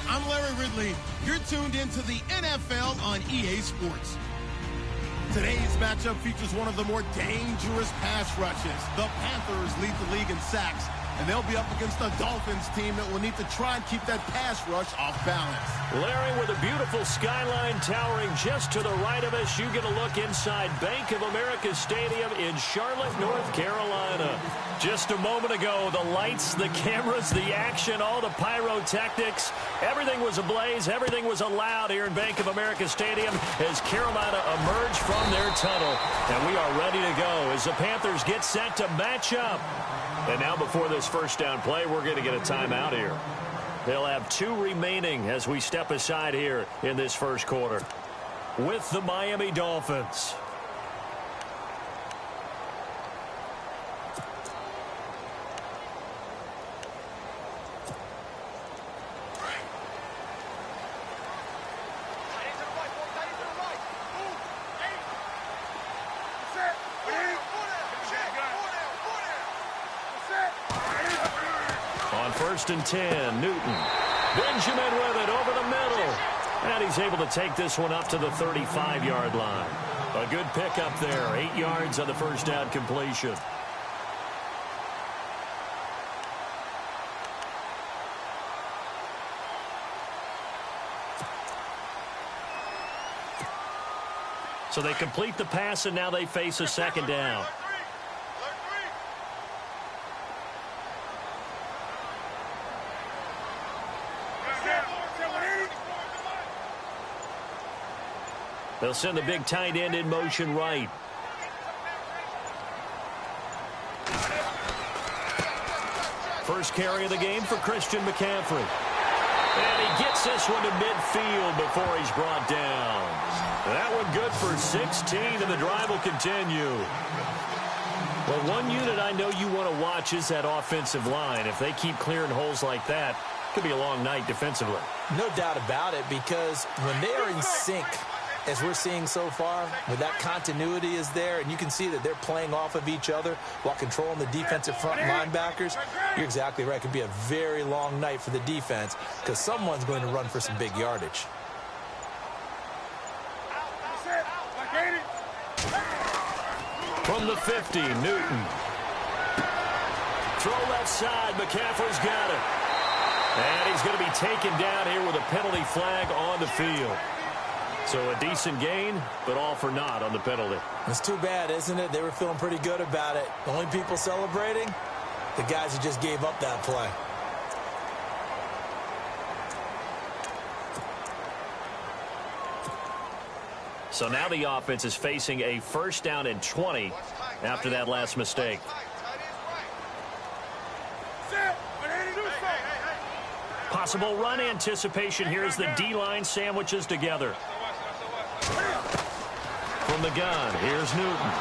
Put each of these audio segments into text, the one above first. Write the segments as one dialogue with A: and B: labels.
A: I'm Larry Ridley. You're tuned into the NFL on EA Sports. Today's matchup features one of the more dangerous pass rushes. The Panthers lead the league in sacks, and they'll be up against the Dolphins team that will need to try and keep that pass rush off balance.
B: Larry, with a beautiful skyline towering just to the right of us, you get a look inside Bank of America Stadium in Charlotte, North Carolina. Just a moment ago, the lights, the cameras, the action, all the pyrotechnics, everything was ablaze, everything was allowed here in Bank of America Stadium as Carolina emerged from their tunnel. And we are ready to go as the Panthers get set to match up. And now before this first down play, we're going to get a timeout here. They'll have 2 remaining as we step aside here in this first quarter with the Miami Dolphins. First and 10, Newton. Benjamin with it over the middle. And he's able to take this one up to the 35-yard line. A good pickup there, 8 yards on the first down completion. So they complete the pass, and now they face a second down. They'll send the big tight end in motion right. First carry of the game for Christian McCaffrey. And he gets this one to midfield before he's brought down. That one good for 16, and the drive will continue. Well, one unit I know you want to watch is that offensive line. If they keep clearing holes like that, it could be a long night defensively.
C: No doubt about it, because when they are in sync, as we're seeing so far, where that continuity is there, and you can see that they're playing off of each other while controlling the defensive front linebackers, you're exactly right. It could be a very long night for the defense because someone's going to run for some big yardage.
B: From the 50, Newton. Throw left side, McCaffrey's got it. And he's going to be taken down here with a penalty flag on the field. So a decent gain, but all for naught on the penalty.
C: It's too bad, isn't it? They were feeling pretty good about it. The only people celebrating, the guys who just gave up that play.
B: So now the offense is facing a first down and 20 after that last mistake. Possible run anticipation here as the D-line sandwiches together. From the gun, here's Newton.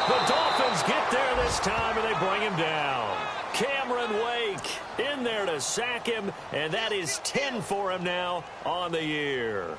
B: The Dolphins get there this time, and they bring him down. Cameron Wake in there to sack him, and that is 10 for him now on the year.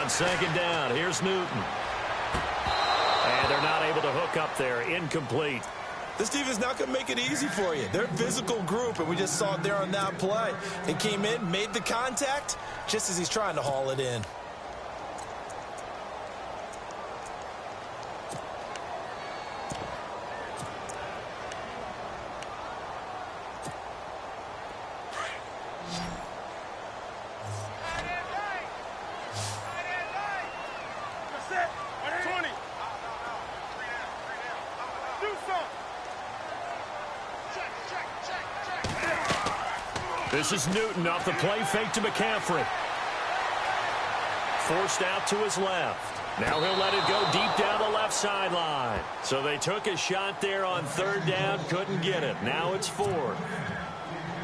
B: Second down, here's Newton. And they're not able to hook up there. Incomplete.
C: This defense not going to make it easy for you. They're a physical group, and we just saw it there on that play. It came in, made the contact, just as he's trying to haul it in.
B: This is Newton off the play fake to McCaffrey. Forced out to his left. Now he'll let it go deep down the left sideline. So they took a shot there on third down, couldn't get it. Now it's 4.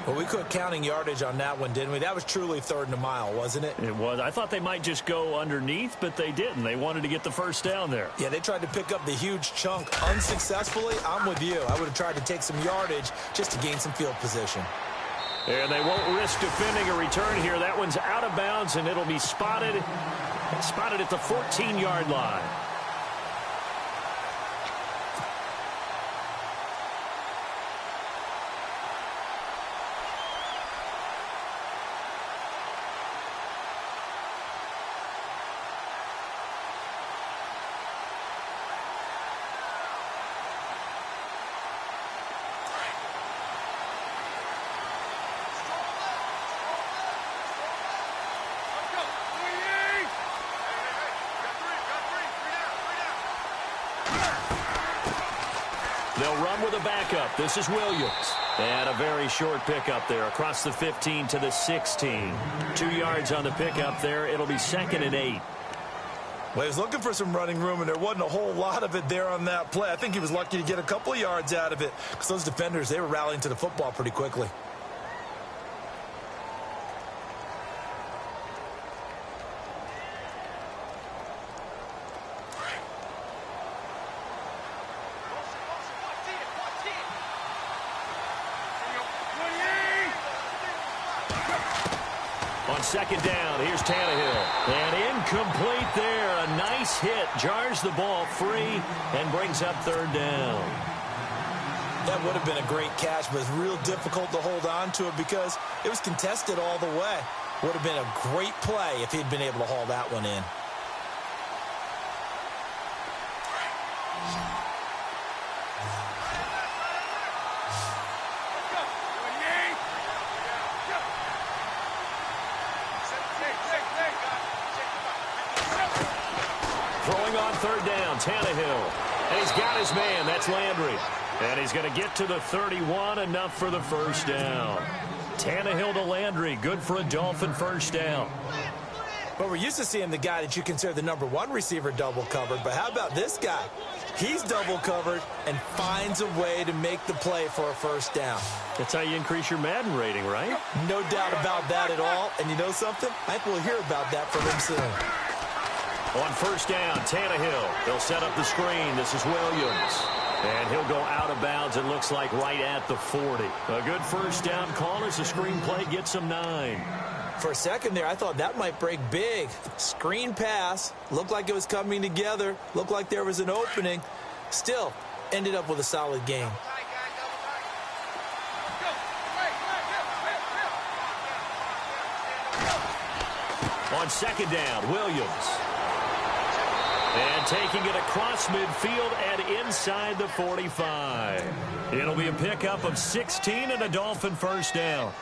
C: Well, we quit counting yardage on that one, didn't we? That was truly 3rd and a mile, wasn't it?
B: It was. I thought they might just go underneath, but they didn't. They wanted to get the first down there.
C: Yeah, they tried to pick up the huge chunk unsuccessfully. I'm with you. I would have tried to take some yardage just to gain some field position.
B: And they won't risk defending a return here. That one's out of bounds, and it'll be spotted at the 14-yard line. They'll run with a backup. This is Williams. And a very short pickup there across the 15 to the 16. 2 yards on the pickup there. It'll be 2nd and 8.
C: Well, he was looking for some running room, and there wasn't a whole lot of it there on that play. I think he was lucky to get a couple of yards out of it because those defenders, they were rallying to the football pretty quickly.
B: On 2nd down, here's Tannehill. And incomplete there. A nice hit. Jars the ball free and brings up 3rd down.
C: That would have been a great catch, but it's real difficult to hold on to it because it was contested all the way. Would have been a great play if he'd been able to haul that one in.
B: Throwing on 3rd down, Tannehill. And he's got his man. That's Landry. And he's going to get to the 31, enough for the first down. Tannehill to Landry, good for a Dolphin first down.
C: But we're used to seeing the guy that you consider the #1 receiver double covered. But how about this guy? He's double covered and finds a way to make the play for a first down.
B: That's how you increase your Madden rating, right?
C: No doubt about that at all. And you know something? I think we'll hear about that from him soon.
B: On 1st down, Tannehill. They'll set up the screen. This is Williams. And he'll go out of bounds, it looks like, right at the 40. A good first down call as the screen play gets him 9.
C: For a second there, I thought that might break big. Screen pass. Looked like it was coming together. Looked like there was an opening. Still, ended up with a solid game.
B: On 2nd down, Williams. And taking it across midfield and inside the 45. It'll be a pickup of 16 and a Dolphin first down.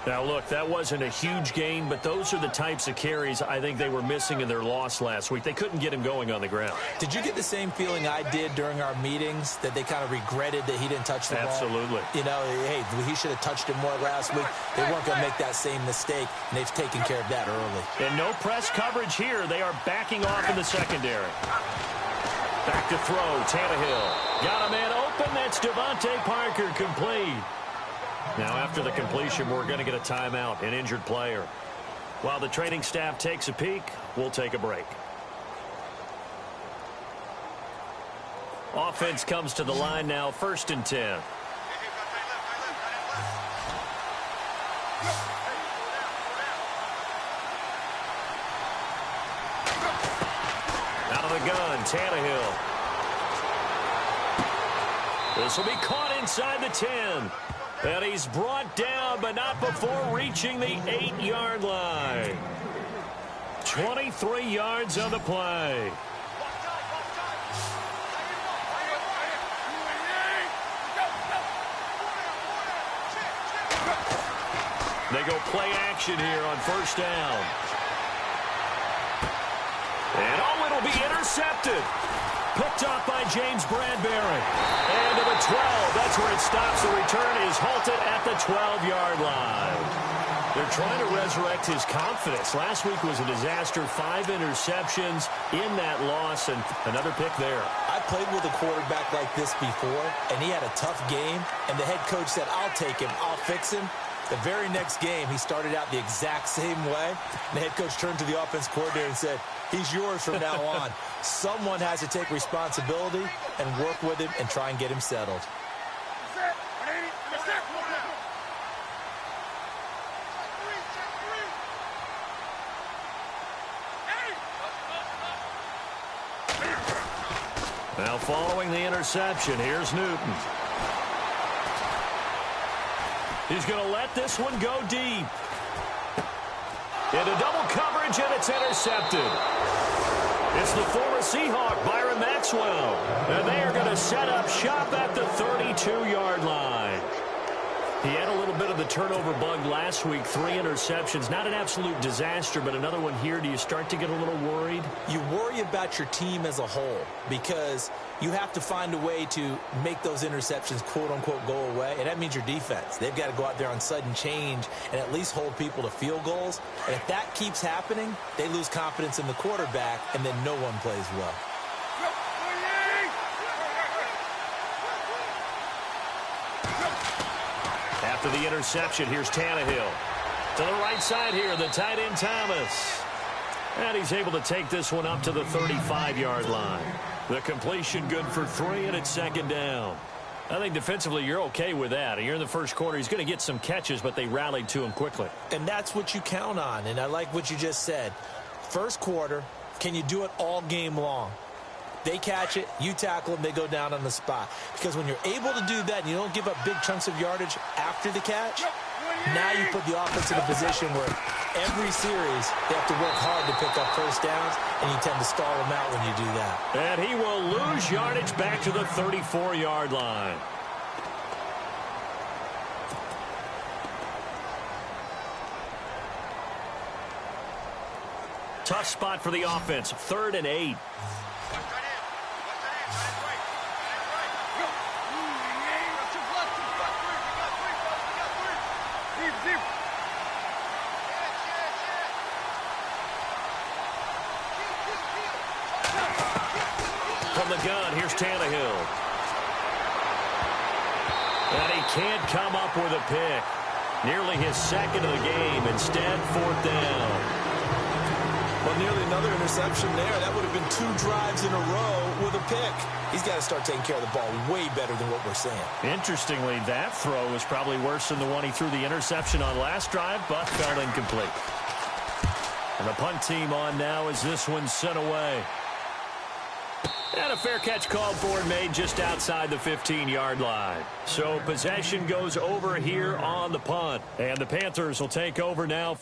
B: Now, look, that wasn't a huge gain, but those are the types of carries I think they were missing in their loss last week. They couldn't get him going on the ground.
C: Did you get the same feeling I did during our meetings, that they kind of regretted that he didn't touch the ball?
B: Absolutely.
C: You know, hey, he should have touched it more last week. They weren't going to make that same mistake, and they've taken care of that early.
B: And no press coverage here. They are backing off in the secondary. Back to throw, Tannehill. Got a man open. That's Devontae Parker, complete. Now, after the completion, we're going to get a timeout, an injured player. While the training staff takes a peek, we'll take a break. Offense comes to the line now, 1st and 10. Out of the gun, Tannehill. This will be caught inside the 10. And he's brought down, but not before reaching the 8-yard line. 23 yards on the play. They go play action here on 1st down. And it'll be intercepted. Picked off by James Bradbury. And to the 12. That's where it stops. The return is halted at the 12-yard line. They're trying to resurrect his confidence. Last week was a disaster. 5 interceptions in that loss, and another pick there.
C: I played with a quarterback like this before, and he had a tough game, and the head coach said, I'll take him, I'll fix him. The very next game, he started out the exact same way. And the head coach turned to the offense coordinator and said, he's yours from now on. Someone has to take responsibility and work with him and try and get him settled.
B: Now following the interception, here's Newton. He's going to let this one go deep. Into double coverage, and it's intercepted. It's the former Seahawk, Byron Maxwell. And they are going to set up shop at the 32-yard line. He had a little bit of the turnover bug last week, 3 interceptions. Not an absolute disaster, but another one here. Do you start to get a little worried?
C: You worry about your team as a whole because you have to find a way to make those interceptions, quote-unquote, go away, and that means your defense. They've got to go out there on sudden change and at least hold people to field goals. And if that keeps happening, they lose confidence in the quarterback, and then no one plays well.
B: After the interception, here's Tannehill. To the right side here, the tight end Thomas. And he's able to take this one up to the 35-yard line. The completion good for 3, and it's second down. I think defensively you're okay with that. You're in the first quarter. He's going to get some catches, but they rallied to him quickly.
C: And that's what you count on, and I like what you just said. First quarter, can you do it all game long? They catch it, you tackle them, they go down on the spot. Because when you're able to do that and you don't give up big chunks of yardage after the catch, now you put the offense in a position where every series they have to work hard to pick up first downs, and you tend to stall them out when you do that.
B: And he will lose yardage back to the 34-yard line. Tough spot for the offense, 3rd and 8. From the gun, here's Tannehill. And he can't come up with a pick. Nearly his second of the game. Instead, 4th down.
C: Well, nearly another interception there. That would have been 2 drives in a row with a pick. He's got to start taking care of the ball way better than what we're seeing.
B: Interestingly, that throw was probably worse than the one he threw the interception on last drive, but fell incomplete. And the punt team on now as this one's sent away. And a fair catch called for and made just outside the 15-yard line. So possession goes over here on the punt. And the Panthers will take over now.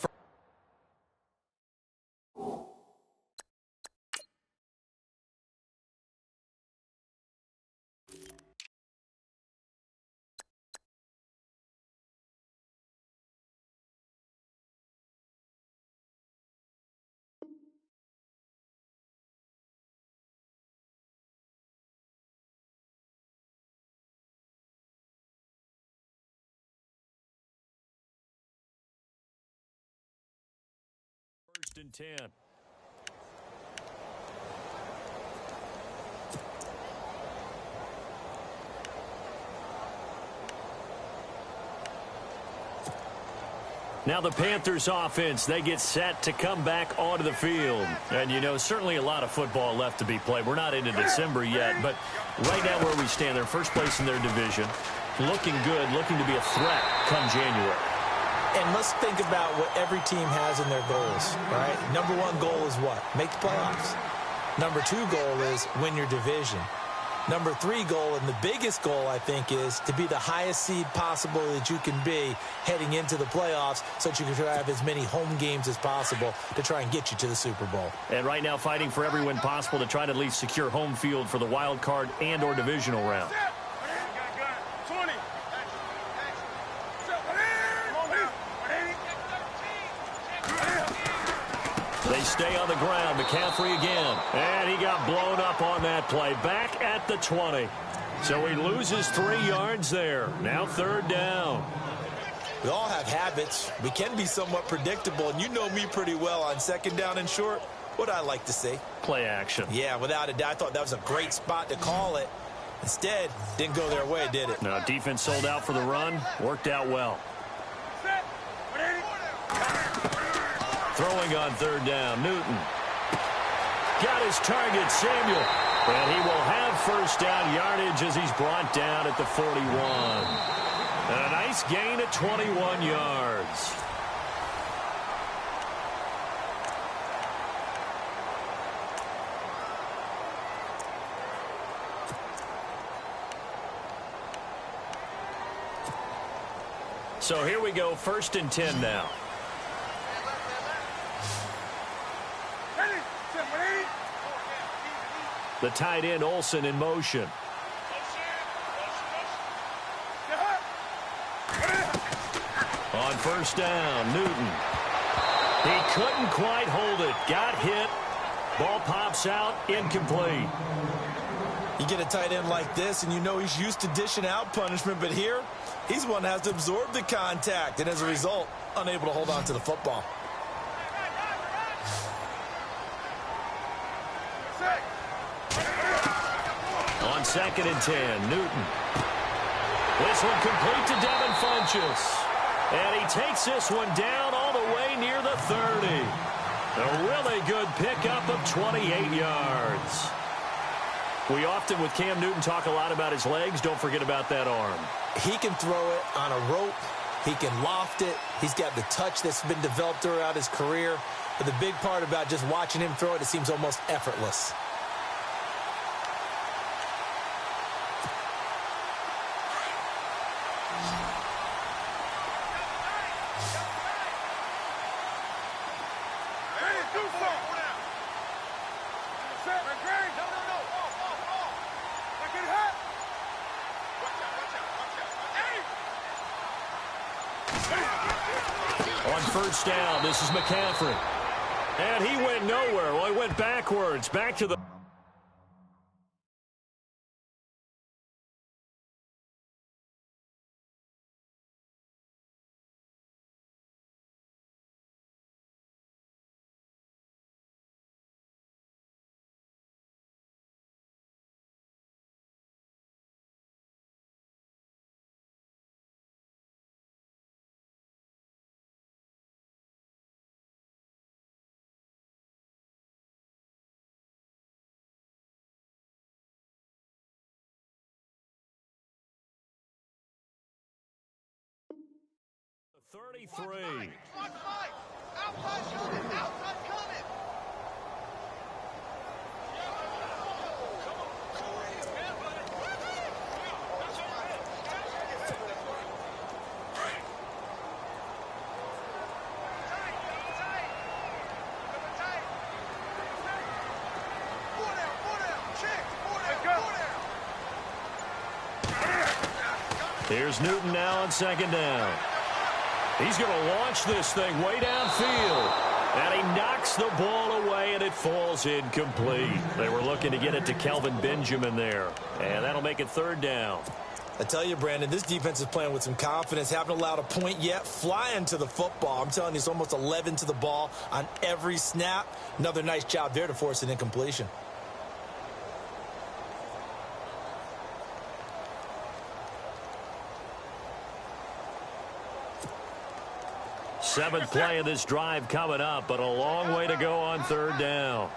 B: First and 10. Now the Panthers offense, they get set to come back onto the field. And, you know, certainly a lot of football left to be played. We're not into December yet, but right now where we stand, they're first place in their division. Looking good, looking to be a threat come January.
C: And let's think about what every team has in their goals, right? Number 1 goal is what? Make the playoffs. Number 2 goal is win your division. Number 3 goal, and the biggest goal, I think, is to be the highest seed possible that you can be heading into the playoffs so that you can try to have as many home games as possible to try and get you to the Super Bowl.
B: And right now fighting for every win possible to try to at least secure home field for the wild card and or divisional round. They stay on the ground. McCaffrey again. And he got blown up on that play. Back at the 20. So he loses 3 yards there. Now 3rd down.
C: We all have habits. We can be somewhat predictable, and you know me pretty well on second down and short. What I like to say?
B: Play action.
C: Yeah, without a doubt. I thought that was a great spot to call it. Instead, didn't go their way, did it?
B: No, defense sold out for the run. Worked out well. Throwing on third down, Newton. Got his target, Samuel. And he will have first down yardage as he's brought down at the 41. And a nice gain at 21 yards. So here we go, 1st and 10 now. The tight end, Olsen, in motion. On first down, Newton. He couldn't quite hold it. Got hit. Ball pops out, incomplete.
C: You get a tight end like this, and you know he's used to dishing out punishment, but here, he's one that has to absorb the contact, and as a result, unable to hold on to the football.
B: On 2nd and 10, Newton. This one complete to Devin Funchess. And he takes this one down all the way near the 30. A really good pickup of 28 yards. We often, with Cam Newton, talk a lot about his legs. Don't forget about that arm.
C: He can throw it on a rope. He can loft it. He's got the touch that's been developed throughout his career. But the big part about just watching him throw it, it seems almost effortless.
B: On first down, this is McCaffrey. And he went nowhere. Well, he went backwards. Back to the... .33. Here's Newton now on 2nd down. He's going to launch this thing way downfield. And he knocks the ball away, and it falls incomplete. They were looking to get it to Kelvin Benjamin there. And that'll make it 3rd down.
C: I tell you, Brandon, this defense is playing with some confidence. Haven't allowed a point yet. Flying to the football. I'm telling you, it's almost 11 to the ball on every snap. Another nice job there to force an incompletion.
B: Seventh play of this drive coming up, but a long way to go on 3rd down.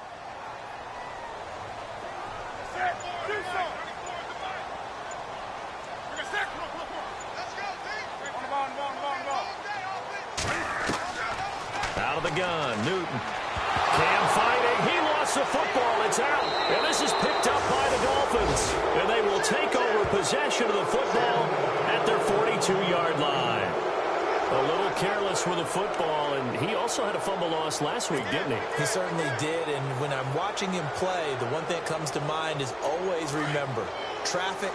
B: Out of the gun, Newton. Cam fighting. He lost the football. It's out. And this is picked up by the Dolphins. And they will take over possession of the football at their 42-yard line. A little careless with the football, and he also had a fumble loss last week, didn't he?
C: He certainly did, and when I'm watching him play, the one thing that comes to mind is always remember, traffic,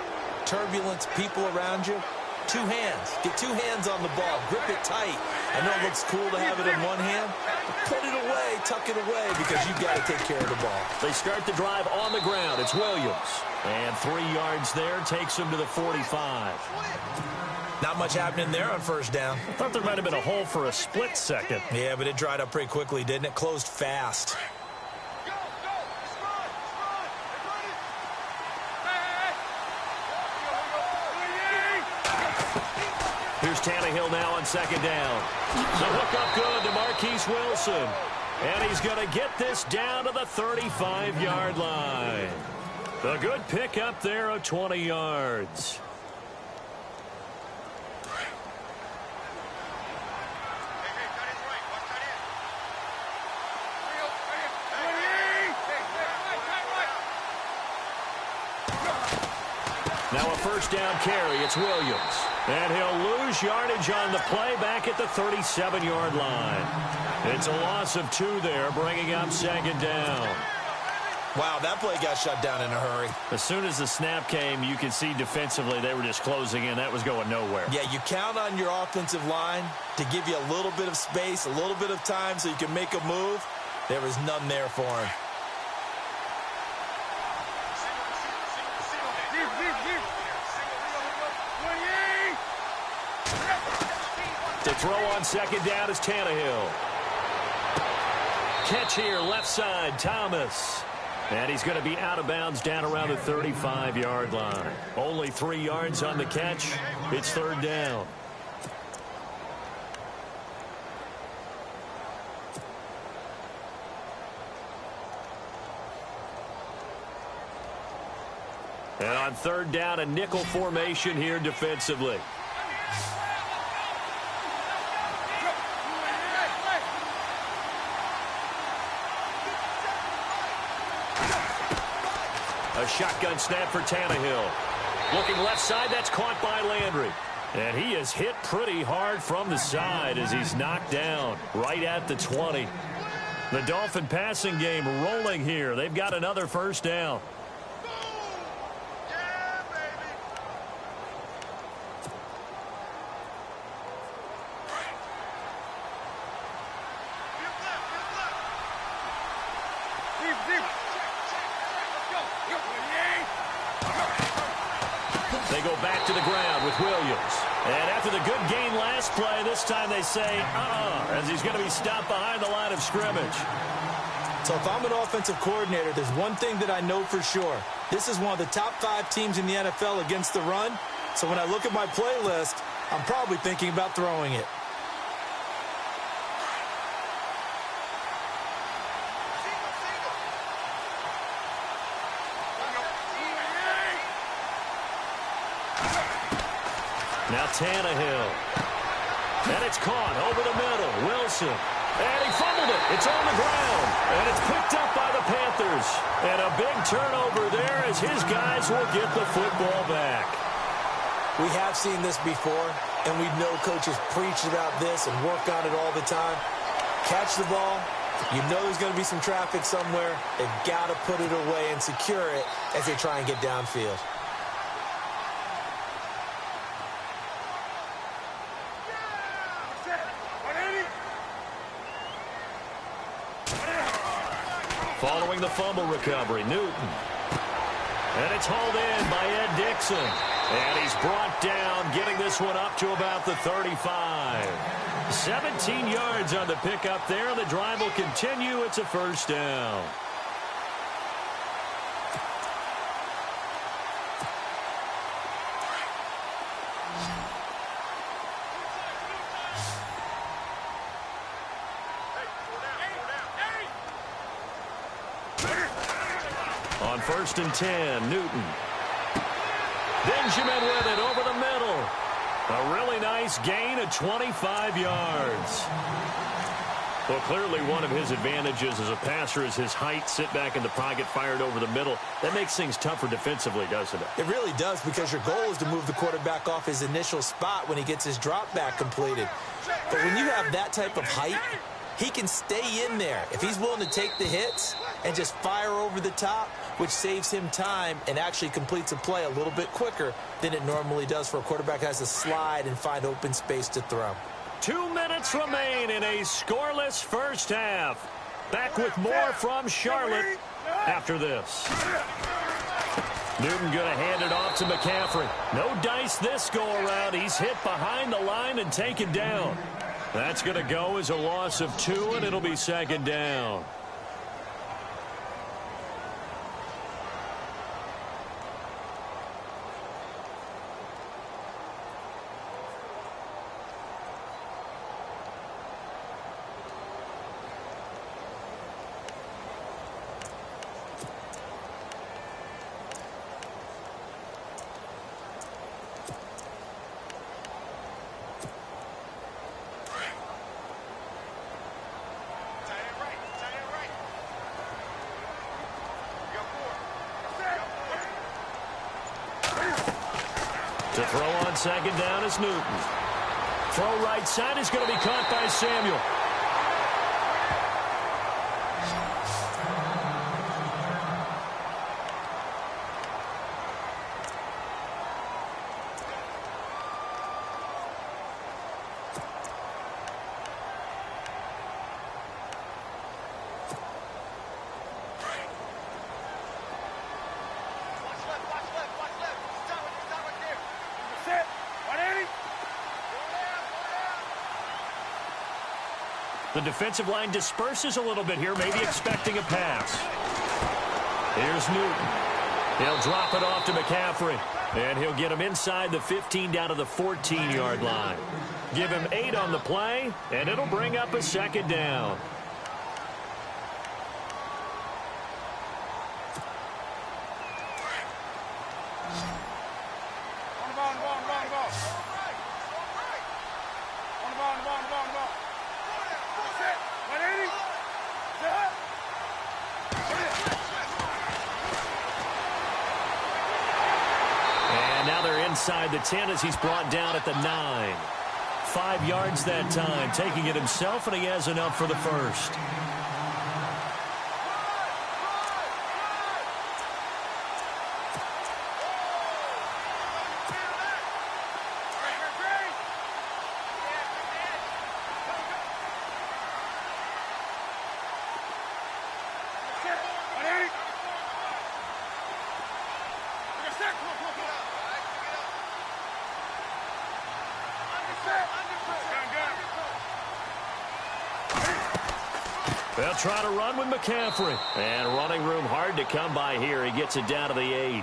C: turbulence, people around you, 2 hands. Get 2 hands on the ball. Grip it tight. I know it looks cool to have it in one hand, but put it away, tuck it away, because you've got to take care of the ball.
B: They start the drive on the ground. It's Williams. And 3 yards there takes him to the 45.
C: Not much happening there on first down.
B: I thought there might have been a hole for a split second.
C: Yeah, but it dried up pretty quickly, didn't it? Closed fast.
B: Here's Tannehill now on second down. The hook up good to Marquise Wilson. And he's going to get this down to the 35-yard line. A good pick up there of 20 yards. Now a first down carry. It's Williams. And he'll lose yardage on the play back at the 37-yard line. It's a loss of 2 there, bringing up second down.
C: Wow, that play got shut down in a hurry.
B: As soon as the snap came, you could see defensively they were just closing in. That was going nowhere.
C: Yeah, you count on your offensive line to give you a little bit of space, a little bit of time so you can make a move. There was none there for him.
B: To throw on second down is Tannehill. Catch here, left side, Thomas. And he's going to be out of bounds down around the 35-yard line. Only 3 yards on the catch. It's third down. And on third down, a nickel formation here defensively. A shotgun snap for Tannehill. Looking left side, that's caught by Landry. And he is hit pretty hard from the side as he's knocked down right at the 20. The Dolphin passing game rolling here. They've got another first down. They go back to the ground with Williams. And after the good gain last play, this time they say, as he's going to be stopped behind the line of scrimmage.
C: So if I'm an offensive coordinator, there's one thing that I know for sure. This is one of the top 5 teams in the NFL against the run. So when I look at my playlist, I'm probably thinking about throwing it.
B: Now Tannehill. And it's caught over the middle. Wilson. And he fumbled it. It's on the ground. And it's picked up by the Panthers. And a big turnover there as his guys will get the football back.
C: We have seen this before, and we know coaches preach about this and work on it all the time. Catch the ball. You know there's going to be some traffic somewhere. They've got to put it away and secure it as they try and get downfield.
B: Following the fumble recovery, Newton. And it's hauled in by Ed Dixon. And he's brought down, getting this one up to about the 35. 17 yards on the pickup there. The drive will continue. It's a first down. On first and 10, Newton. Benjamin with it over the middle. A really nice gain of 25 yards. Well, clearly one of his advantages as a passer is his height. Sit back in the pocket, fired over the middle. That makes things tougher defensively, doesn't it?
C: It really does, because your goal is to move the quarterback off his initial spot when he gets his drop back completed. But when you have that type of height, he can stay in there if he's willing to take the hits and just fire over the top, which saves him time and actually completes a play a little bit quicker than it normally does for a quarterback who has to slide and find open space to throw.
B: 2 minutes remain in a scoreless first half. Back with more from Charlotte after this. Newton going to hand it off to McCaffrey. No dice this go-around. He's hit behind the line and taken down. That's going to go as a loss of 2, and it'll be second down. To throw on second down is Newton. Throw right side is going to be caught by Samuel. The defensive line disperses a little bit here, maybe expecting a pass. Here's Newton. He'll drop it off to McCaffrey, and he'll get him inside the 15 down to the 14-yard line. Give him 8 on the play, and it'll bring up a second down. Inside the 10 as he's brought down at the 9. 5 yards that time, taking it himself, and he has enough for the first. They'll try to run with McCaffrey. And running room hard to come by here. He gets it down to the 8.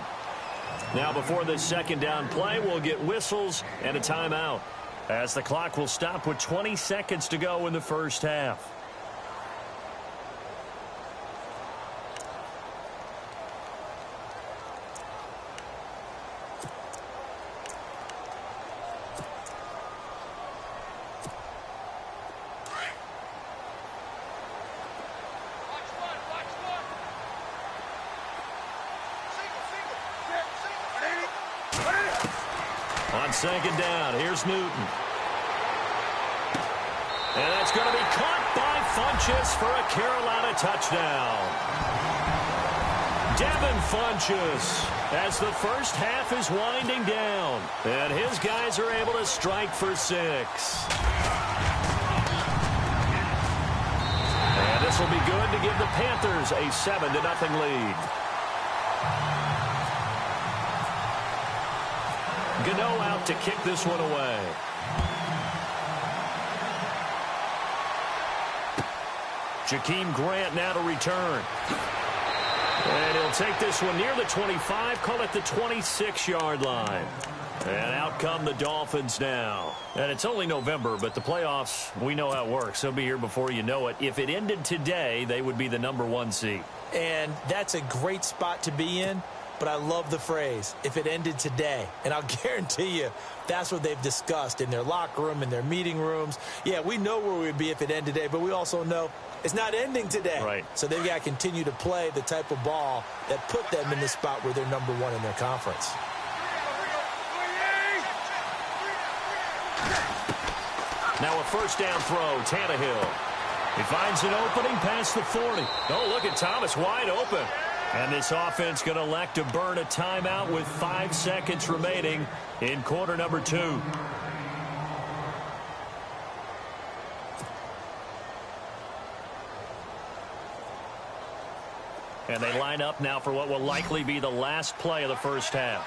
B: Now before this second down play, we'll get whistles and a timeout, as the clock will stop with 20 seconds to go in the first half. Second down, here's Newton. And that's going to be caught by Funchess for a Carolina touchdown. Devin Funchess, as the first half is winding down, and his guys are able to strike for 6. And this will be good to give the Panthers a 7-0 lead. Gano out to kick this one away. Jakeem Grant now to return. And he'll take this one near the 25, call it the 26-yard line. And out come the Dolphins now. And it's only November, but the playoffs, we know how it works. They'll be here before you know it. If it ended today, they would be the #1 seed. And that's a great spot to be in. But I love the phrase, if it ended today. And I'll guarantee you that's what they've discussed in their locker room, in their meeting rooms. Yeah, we know where we'd be if it ended today, but we also know it's not ending today. Right. So they've got to continue to play the type of ball that put them in the spot where they're #1 in their conference. Now a first down throw, Tannehill. He finds an opening past the 40. Oh, look at Thomas, wide open. And this offense going to elect to burn a timeout with 5 seconds remaining in quarter number 2. And they line up now for what will likely be the last play of the first half.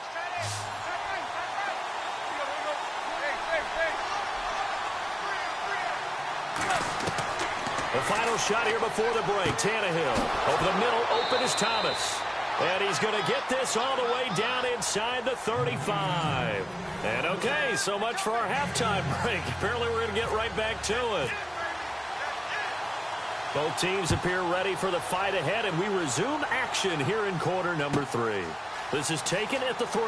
B: The final shot here before the break. Tannehill over the middle. Open is Thomas. And he's going to get this all the way down inside the 35. And okay, so much for our halftime break. Apparently we're going to get right back to it. Both teams appear ready for the fight ahead, and we resume action here in quarter number 3. This is taken at the 3.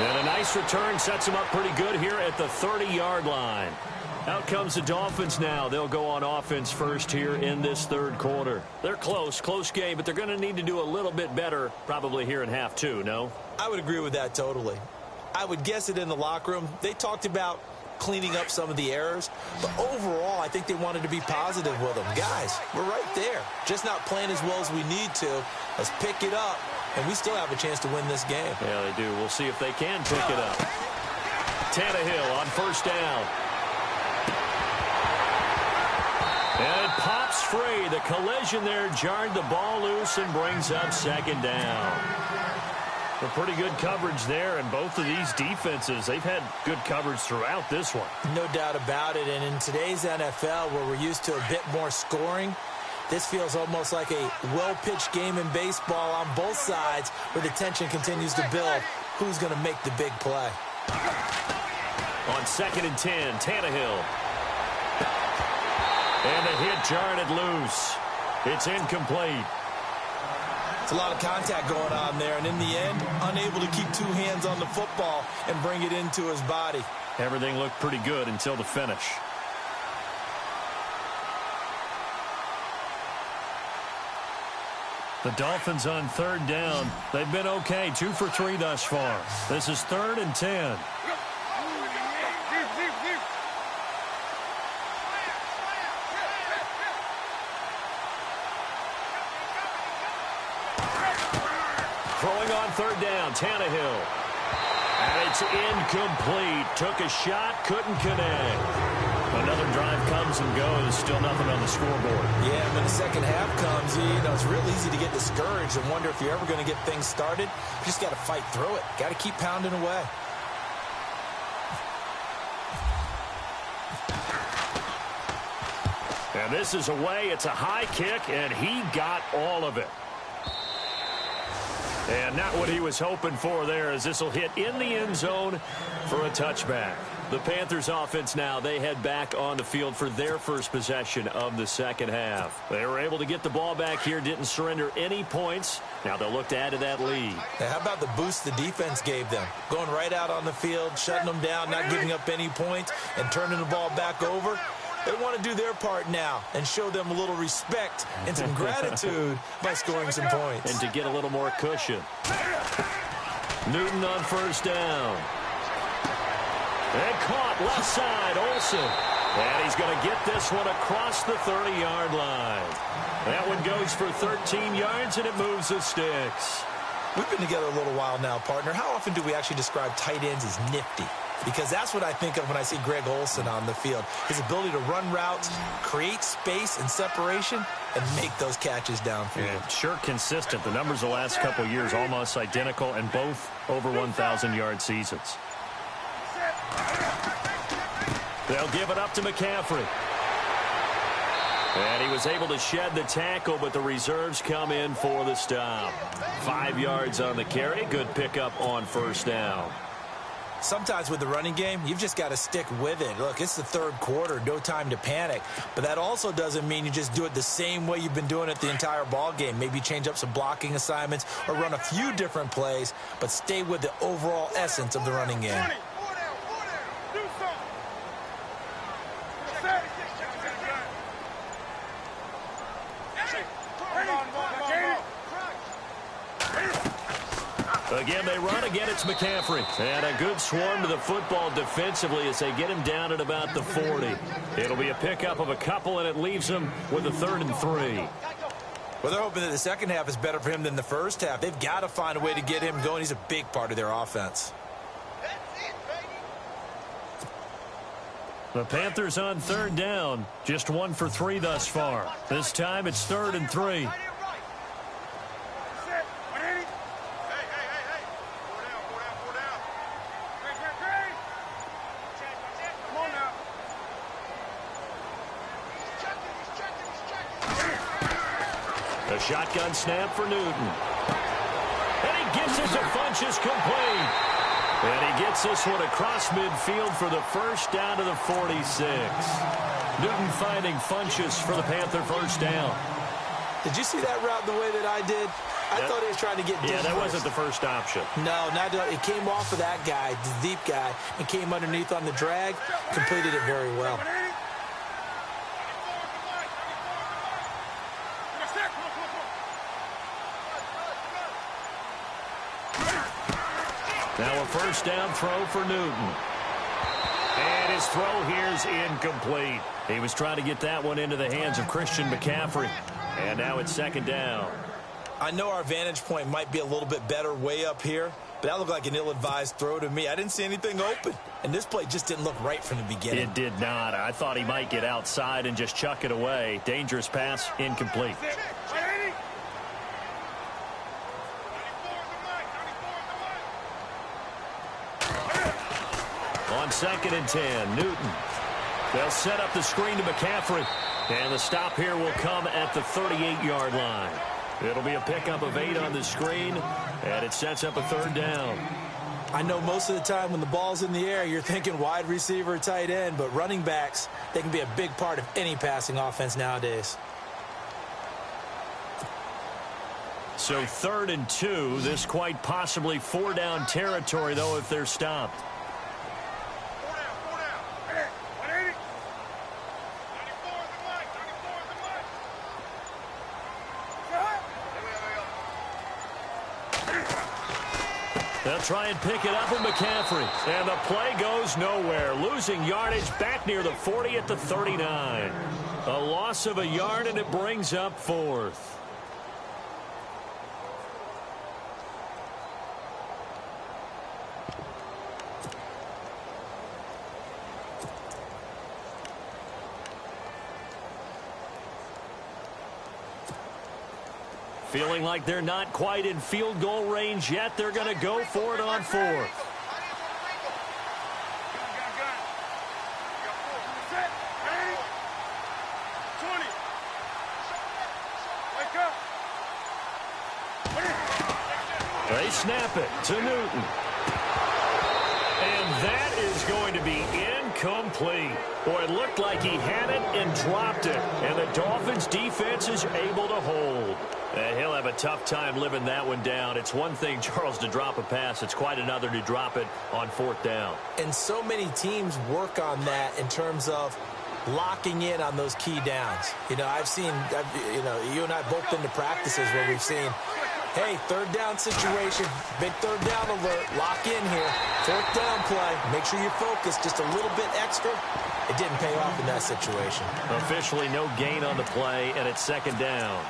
B: And a nice return sets them up pretty good here at the 30-yard line. Out comes the Dolphins now. They'll go on offense first here in this third quarter. They're close game, but they're going to need to do a little bit better probably here in half 2, no?
C: I would agree with that totally. I would guess it in the locker room. They talked about cleaning up some of the errors, but overall, I think they wanted to be positive with them. Guys, we're right there. Just not playing as well as we need to. Let's pick it up, and we still have a chance to win this game.
B: Yeah, they do. We'll see if they can pick it up. Tannehill on first down. And it pops free. The collision there jarred the ball loose and brings up second down. A pretty good coverage there, and both of these defenses, they've had good coverage throughout this one.
C: No doubt about it, and in today's NFL, where we're used to a bit more scoring, this feels almost like a well-pitched game in baseball on both sides, where the tension continues to build. Who's going to make the big play?
B: On 2nd and 10, Tannehill. And the hit jarred it loose. It's incomplete.
C: It's a lot of contact going on there, and in the end, unable to keep two hands on the football and bring it into his body.
B: Everything looked pretty good until the finish. The Dolphins on third down. They've been okay, 2 for 3 thus far. This is 3rd and 10. Throwing on third down, Tannehill. And it's incomplete. Took a shot, couldn't connect. Another drive comes and goes. Still nothing on the scoreboard.
C: Yeah, when the second half comes, it's real easy to get discouraged and wonder if you're ever going to get things started. You just got to fight through it. Got to keep pounding away.
B: And this is away. It's a high kick, and he got all of it. And not what he was hoping for there, as this will hit in the end zone for a touchback. The Panthers offense now, they head back on the field for their first possession of the second half. They were able to get the ball back here, didn't surrender any points. Now they'll look to add to that lead.
C: Now, how about the boost the defense gave them? Going right out on the field, shutting them down, not giving up any points, and turning the ball back over. They want to do their part now and show them a little respect and some gratitude by scoring some points.
B: And to get a little more cushion. Newton on first down. And caught left side, Olsen. And he's going to get this one across the 30-yard line. That one goes for 13 yards, and it moves the sticks.
C: We've been together a little while now, partner. How often do we actually describe tight ends as nifty? Because that's what I think of when I see Greg Olsen on the field. His ability to run routes, create space and separation, and make those catches downfield.
B: Yeah, sure consistent. The numbers the last couple of years almost identical, and both over 1,000-yard seasons. They'll give it up to McCaffrey. And he was able to shed the tackle, but the reserves come in for the stop. 5 yards on the carry. Good pickup on first down.
C: Sometimes with the running game, you've just got to stick with it. Look, it's the third quarter, no time to panic. But that also doesn't mean you just do it the same way you've been doing it the entire ball game. Maybe change up some blocking assignments or run a few different plays, but stay with the overall essence of the running game.
B: Again, they run. Again, it's McCaffrey. And a good swarm to the football defensively as they get him down at about the 40. It'll be a pickup of a couple, and it leaves him with a 3rd and 3.
C: Well, they're hoping that the second half is better for him than the first half. They've got to find a way to get him going. He's a big part of their offense.
B: The Panthers on third down. Just 1 for 3 thus far. This time it's 3rd and 3. A shotgun snap for Newton. And he gets it to Funchess complete. And he gets this one across midfield for the first down to the 46. Newton finding Funchess for the Panther first down.
C: Did you see that route the way that I did? I thought he was trying to get deep.
B: Yeah, that wasn't the first option.
C: No, not it came off of that guy, the deep guy, and came underneath on the drag. Completed it very well.
B: Now a first down throw for Newton. And his throw here is incomplete. He was trying to get that one into the hands of Christian McCaffrey. And now it's 2nd down.
C: I know our vantage point might be a little bit better way up here, but that looked like an ill-advised throw to me. I didn't see anything open, and this play just didn't look right from the beginning.
B: It did not. I thought he might get outside and just chuck it away. Dangerous pass, incomplete. On 2nd and 10, Newton. They'll set up the screen to McCaffrey. And the stop here will come at the 38-yard line. It'll be a pickup of 8 on the screen, and it sets up a 3rd down.
C: I know most of the time when the ball's in the air, you're thinking wide receiver, tight end, but running backs, they can be a big part of any passing offense nowadays.
B: So 3rd and 2, this quite possibly 4-down territory, though, if they're stopped. They'll try and pick it up with McCaffrey. And the play goes nowhere. Losing yardage back near the 40 at the 39. A loss of a yard, and it brings up 4th. Feeling like they're not quite in field goal range yet. They're going to go for it on 4th. They snap it to Newton. And that is going to be incomplete. Boy, it looked like he had it and dropped it. And the Dolphins' defense is able to hold. He'll have a tough time living that one down. It's one thing, Charles, to drop a pass. It's quite another to drop it on 4th down. And so many teams work on that in terms of locking in on those key downs. You know, you and I both been to practices where we've seen, hey, 3rd down situation, big 3rd down alert, lock in here. 4th down play, make sure you focus just a little bit extra. It didn't pay off in that situation. Officially no gain on the play, and it's 2nd down.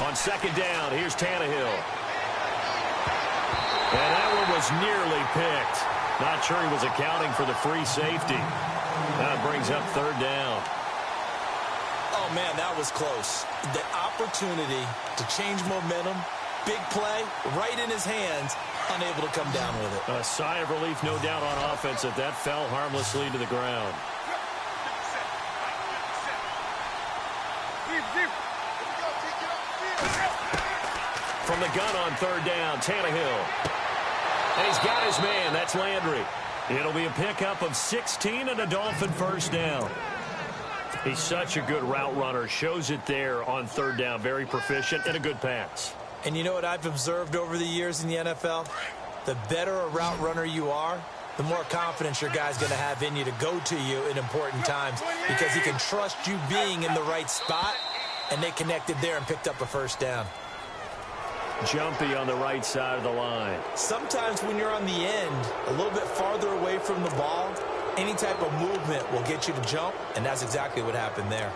B: On 2nd down, here's Tannehill. And that one was nearly picked. Not sure he was accounting for the free safety. That brings up 3rd down.
C: Oh, man, that was close. The opportunity to change momentum, big play, right in his hands, unable to come down with it.
B: A sigh of relief, no doubt, on offense that fell harmlessly to the ground. From the gun on 3rd down, Tannehill. And he's got his man. That's Landry. It'll be a pickup of 16 and a Dolphin first down. He's such a good route runner. Shows it there on 3rd down. Very proficient and a good pass.
C: And you know what I've observed over the years in the NFL? The better a route runner you are, the more confidence your guy's going to have in you to go to you in important times because he can trust you being in the right spot, and they connected there and picked up a first down.
B: jumpy on the right side of the line.
C: Sometimes when you're on the end, a little bit farther away from the ball, any type of movement will get you to jump, and that's exactly what happened there.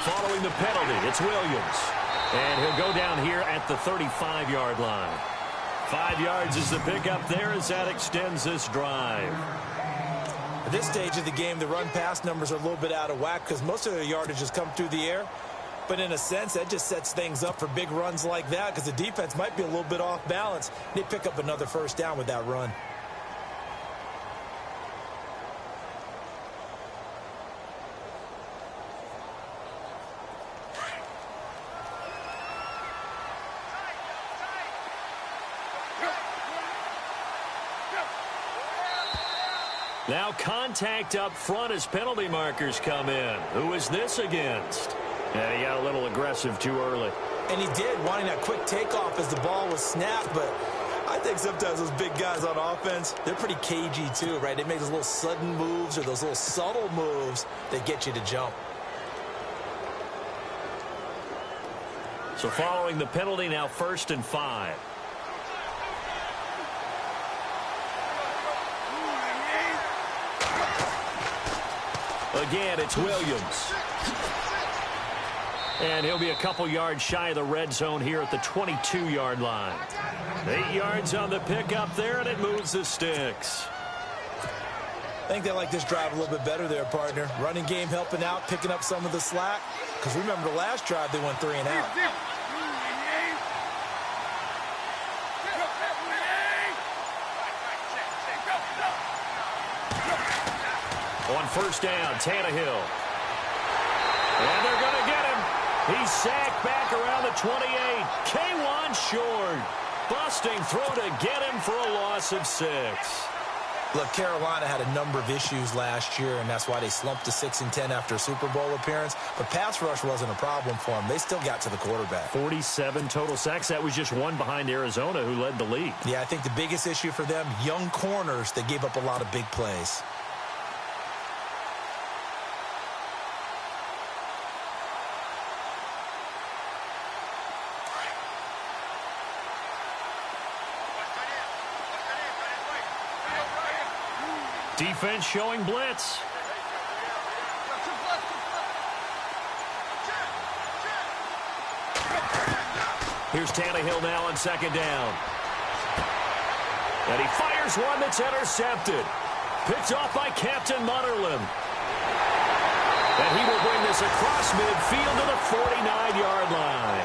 B: Following the penalty, it's Williams. And he'll go down here at the 35-yard line. 5 yards is the pickup there as that extends this drive.
C: At this stage of the game, the run-pass numbers are a little bit out of whack because most of their yardage has come through the air. But in a sense, that just sets things up for big runs like that because the defense might be a little bit off balance. They pick up another first down with that run.
B: Now contact up front as penalty markers come in. Who is this against? Yeah, he got a little aggressive too early.
C: And he did, wanting that quick takeoff as the ball was snapped, but I think sometimes those big guys on offense, they're pretty cagey too, right? They make those little sudden moves or those little subtle moves that get you to jump.
B: So following the penalty, now 1st and 5. Again, it's Williams. And he'll be a couple yards shy of the red zone here at the 22-yard line. 8 yards on the pickup there, and it moves the sticks.
C: I think they like this drive a little bit better there, partner. Running game helping out, picking up some of the slack. Because remember the last drive, they went 3 and out.
B: On 1st down, Tannehill. And they're going to get him. He's sacked back around the 28. K1 short. Busting throw to get him for a loss of 6.
C: Look, Carolina had a number of issues last year, and that's why they slumped to 6-10 after a Super Bowl appearance. But pass rush wasn't a problem for them. They still got to the quarterback.
B: 47 total sacks. That was just one behind Arizona, who led the league.
C: Yeah, I think the biggest issue for them, young corners that gave up a lot of big plays.
B: Defense showing blitz. Here's Tannehill now on 2nd down. And he fires one that's intercepted. Picked off by Captain Mutterland. And he will bring this across midfield to the 49-yard line.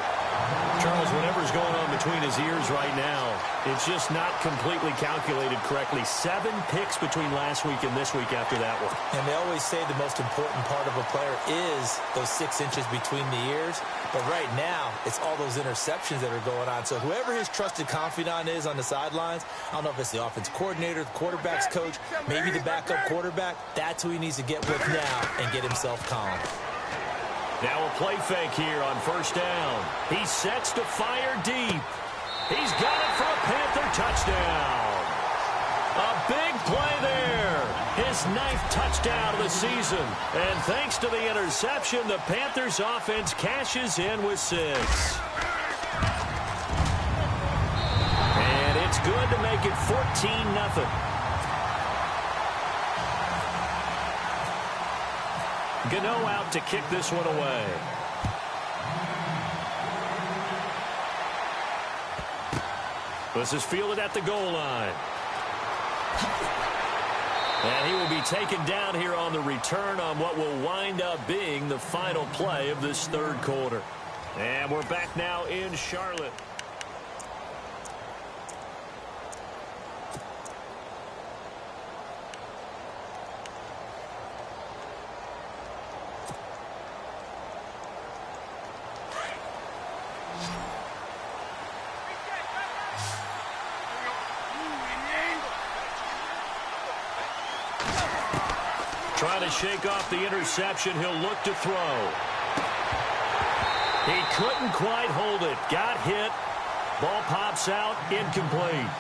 B: Charles, whatever's going on between his ears right now, it's just not completely calculated correctly. 7 picks between last week and this week after that one.
C: And they always say the most important part of a player is those 6 inches between the ears. But right now, it's all those interceptions that are going on. So whoever his trusted confidant is on the sidelines, I don't know if it's the offense coordinator, the quarterback's coach, maybe the backup quarterback, that's who he needs to get with now and get himself calm.
B: Now a play fake here on 1st down. He sets to fire deep. He's got it for a Panther touchdown. A big play there. His 9th touchdown of the season. And thanks to the interception, the Panthers offense cashes in with 6. And it's good to make it 14-0. Gano out to kick this one away. This is fielded at the goal line. And he will be taken down here on the return on what will wind up being the final play of this 3rd quarter. And we're back now in Charlotte. Trying to shake off the interception. He'll look to throw. He couldn't quite hold it. Got hit. Ball pops out. Incomplete.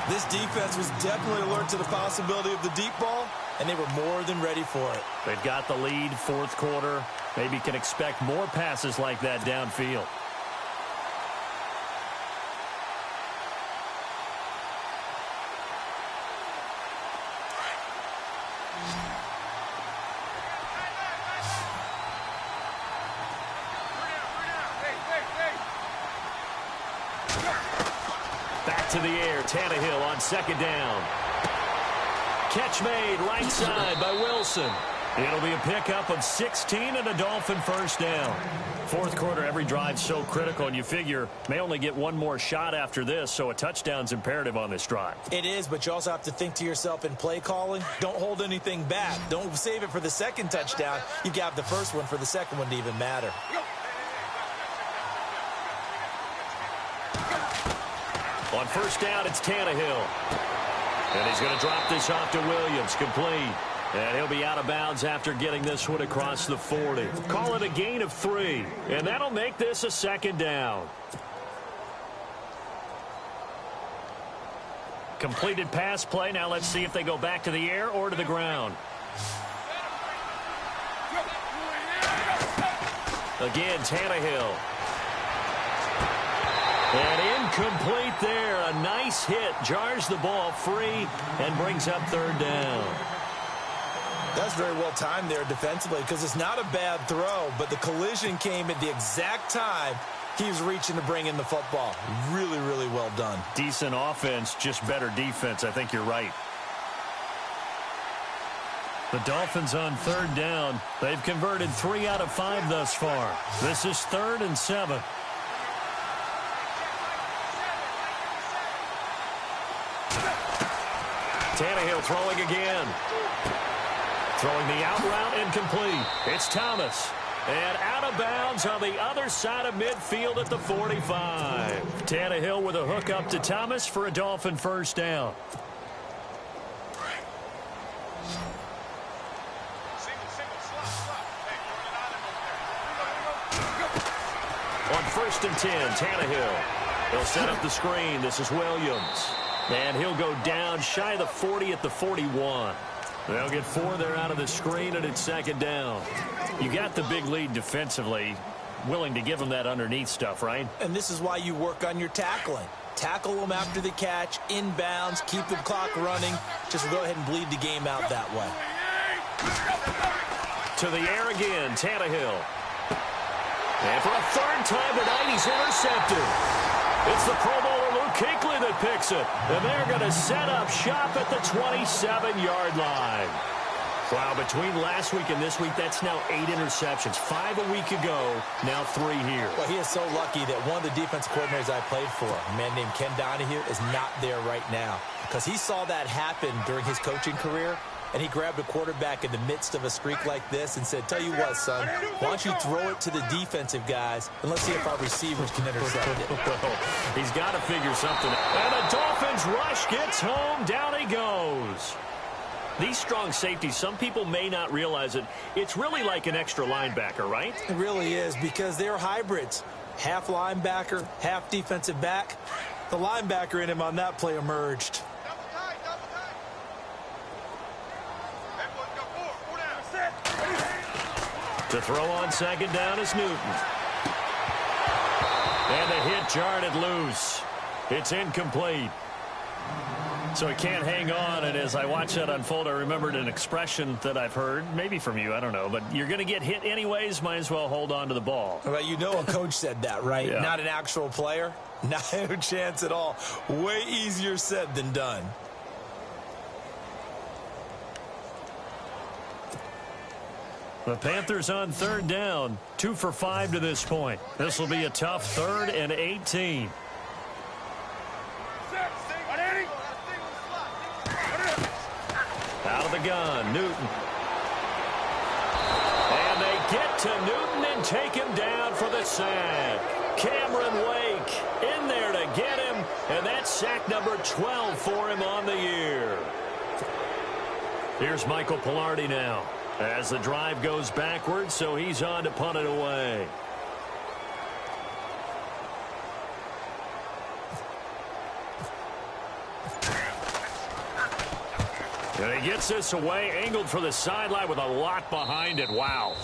C: This defense was definitely alert to the possibility of the deep ball, and they were more than ready for it.
B: They've got the lead, fourth quarter. Maybe can expect more passes like that downfield. Back to the air, Tannehill on second down. Catch made right side by Wilson. It'll be a pickup of 16 and a Dolphin first down. Fourth quarter, every drive so critical, and you figure may only get one more shot after this, so a touchdown's imperative on this drive.
C: It is, but you also have to think to yourself in play calling, don't hold anything back. Don't save it for the second touchdown. You got the first one for the second one to even matter.
B: On first down, it's Tannehill. And he's going to drop this off to Williams, complete. And he'll be out of bounds after getting this one across the 40. Call it a gain of 3. And that'll make this a second down. Completed pass play. Now let's see if they go back to the air or to the ground. Again, Tannehill. And incomplete there. A nice hit. Jars the ball free and brings up third down.
C: That's very well timed there defensively because it's not a bad throw, but the collision came at the exact time he was reaching to bring in the football. Really, really well done.
B: Decent offense, just better defense. I think you're right. The Dolphins on third down. They've converted 3 out of 5 thus far. This is 3rd and 7. Tannehill throwing again. Throwing the out route incomplete. It's Thomas. And out of bounds on the other side of midfield at the 45. Tannehill with a hook up to Thomas for a Dolphin first down. On 1st and 10, Tannehill. He'll set up the screen. This is Williams. And he'll go down shy of the 40 at the 41. They'll get 4 there out of the screen, and it's second down. You got the big lead defensively, willing to give them that underneath stuff, right?
C: And this is why you work on your tackling. Tackle them after the catch, inbounds, keep the clock running. Just go ahead and bleed the game out that way.
B: To the air again, Tannehill. And for a 3rd time tonight, he's intercepted. It's the Pro Bowler Luke Kuechly that picks it. And they're going to set up shop at the 27-yard line. Wow, between last week and this week, that's now 8 interceptions. 5 a week ago, now 3 here.
C: Well, he is so lucky that one of the defense coordinators I played for, a man named Ken Donahue, is not there right now. Because he saw that happen during his coaching career, and he grabbed a quarterback in the midst of a streak like this and said, tell you what, son, why don't you throw it to the defensive guys, and let's see if our receivers can intercept it.
B: Well, he's got to figure something out. And the Dolphins rush gets home. Down he goes. These strong safeties, some people may not realize it. It's really like an extra linebacker, right?
C: It really is, because they're hybrids. Half linebacker, half defensive back. The linebacker in him on that play emerged.
B: To throw on second down is Newton. And the hit jarred it loose. It's incomplete. So he can't hang on, and as I watch that unfold, I remembered an expression that I've heard, maybe from you, I don't know, but you're going to get hit anyways, might as well hold on to the ball.
C: Well, you know a coach said that, right?
B: Yeah. Not
C: an actual player. No chance at all. Way easier said than done.
B: The Panthers on third down, 2 for 5 to this point. This will be a tough 3rd and 18. Out of the gun, Newton. And they get to Newton and take him down for the sack. Cameron Wake in there to get him, and that's sack number 12 for him on the year. Here's Michael Pilardi now as the drive goes backwards, so he's on to punt it away. And he gets this away, angled for the sideline with a lot behind it. Wow.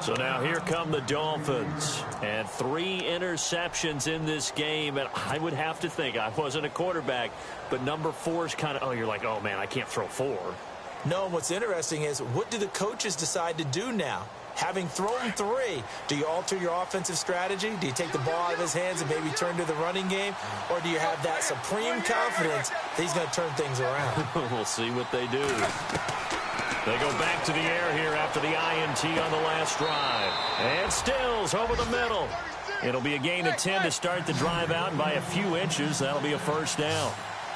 B: So now here come the Dolphins. And 3 interceptions in this game. And I would have to think, I wasn't a quarterback, but number 4 is kind of, you're like, oh, man, I can't throw 4.
C: No, and what's interesting is, what do the coaches decide to do now? Having thrown 3, do you alter your offensive strategy? Do you take the ball out of his hands and maybe turn to the running game? Or do you have that supreme confidence that he's going to turn things around?
B: We'll see what they do. They go back to the air here after the INT on the last drive. And Stills over the middle. It'll be a gain of 10 to start the drive out, and by a few inches, that'll be a first down.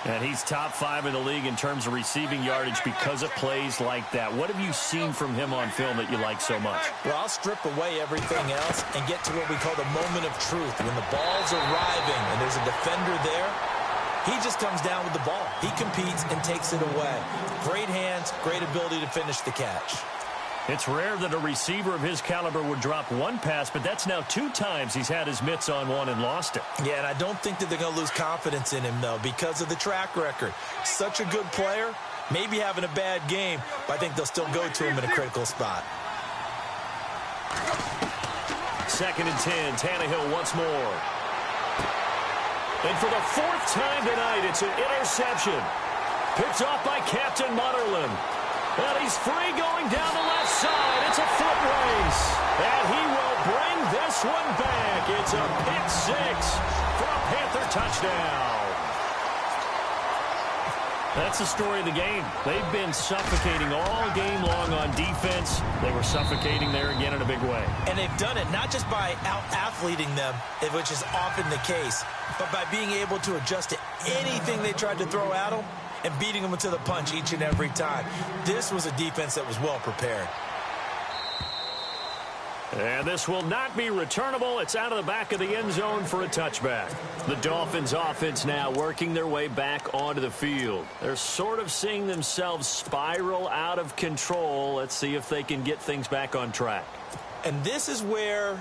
B: And he's top 5 in the league in terms of receiving yardage because of plays like that. What have you seen from him on film that you like so much?
C: Well, I'll strip away everything else and get to what we call the moment of truth. When the ball's arriving and there's a defender there, he just comes down with the ball. He competes and takes it away. Great hands, great ability to finish the catch.
B: It's rare that a receiver of his caliber would drop 1 pass, but that's now 2 times he's had his mitts on one and lost it.
C: Yeah, and I don't think that they're going to lose confidence in him, though, because of the track record. Such a good player, maybe having a bad game, but I think they'll still go to him in a critical spot.
B: 2nd and 10, Tannehill once more. And for the 4th time tonight, it's an interception. Picked off by Captain Mutterland. And he's free going down the left side. It's a foot race. And he will bring this one back. It's a pick 6 for a Panther touchdown. That's the story of the game. They've been suffocating all game long on defense. They were suffocating there again in a big way.
C: And they've done it not just by out-athleting them, which is often the case, but by being able to adjust to anything they tried to throw at them and beating them to the punch each and every time. This was a defense that was well prepared.
B: And this will not be returnable. It's out of the back of the end zone for a touchback. The Dolphins offense now working their way back onto the field. They're sort of seeing themselves spiral out of control. Let's see if they can get things back on track.
C: And this is where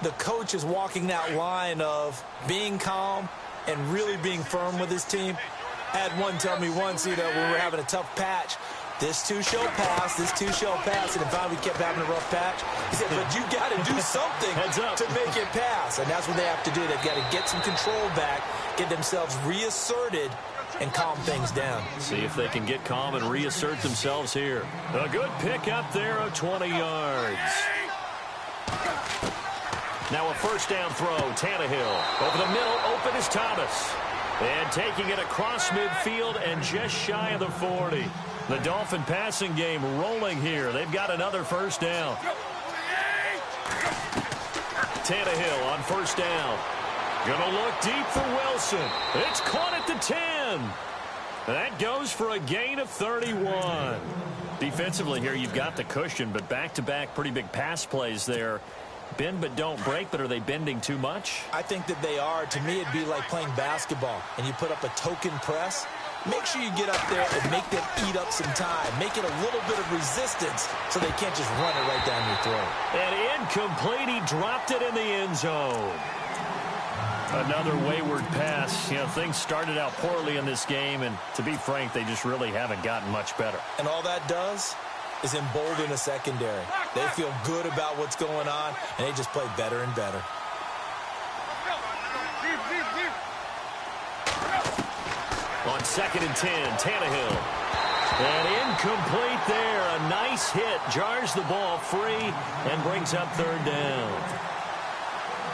C: the coach is walking that line of being calm and really being firm with his team. I had one tell me once, when we were having a tough patch, this too shall pass, this too shall pass, and finally we kept having a rough patch. He said, but you got to do something to make it pass, and that's what they have to do. They've got to get some control back, get themselves reasserted, and calm things down.
B: See if they can get calm and reassert themselves here. A good pick up there of 20 yards. Now a first down throw, Tannehill. Over the middle, open is Thomas. And taking it across midfield and just shy of the 40. The Dolphin passing game rolling here. They've got another first down. Tannehill on first down. Gonna look deep for Wilson. It's caught at the 10. That goes for a gain of 31. Defensively here, you've got the cushion, but back-to-back pretty big pass plays there. Bend but don't break, but are they bending too much?
C: I think that they are. To me, it'd be like playing basketball, and you put up a token press. Make sure you get up there and make them eat up some time. Make it a little bit of resistance so they can't just run it right down your throat.
B: And incomplete. He dropped it in the end zone. Another wayward pass. Things started out poorly in this game, and to be frank, they just really haven't gotten much better.
C: And all that does is embolden a secondary. They feel good about what's going on, and they just play better and better.
B: On 2nd and 10, Tannehill. And incomplete there. A nice hit. Jars the ball free and brings up 3rd down.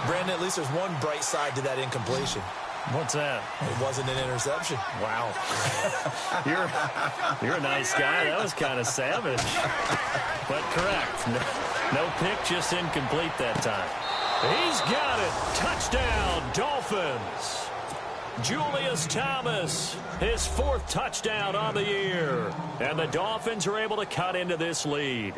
C: Brandon, at least there's one bright side to that incompletion.
B: What's that?
C: It wasn't an interception.
B: Wow. You're a nice guy. That was kind of savage. But correct. No pick, just incomplete that time. He's got it. Touchdown, Dolphins. Julius Thomas, his 4th touchdown on the year. And the Dolphins are able to cut into this lead.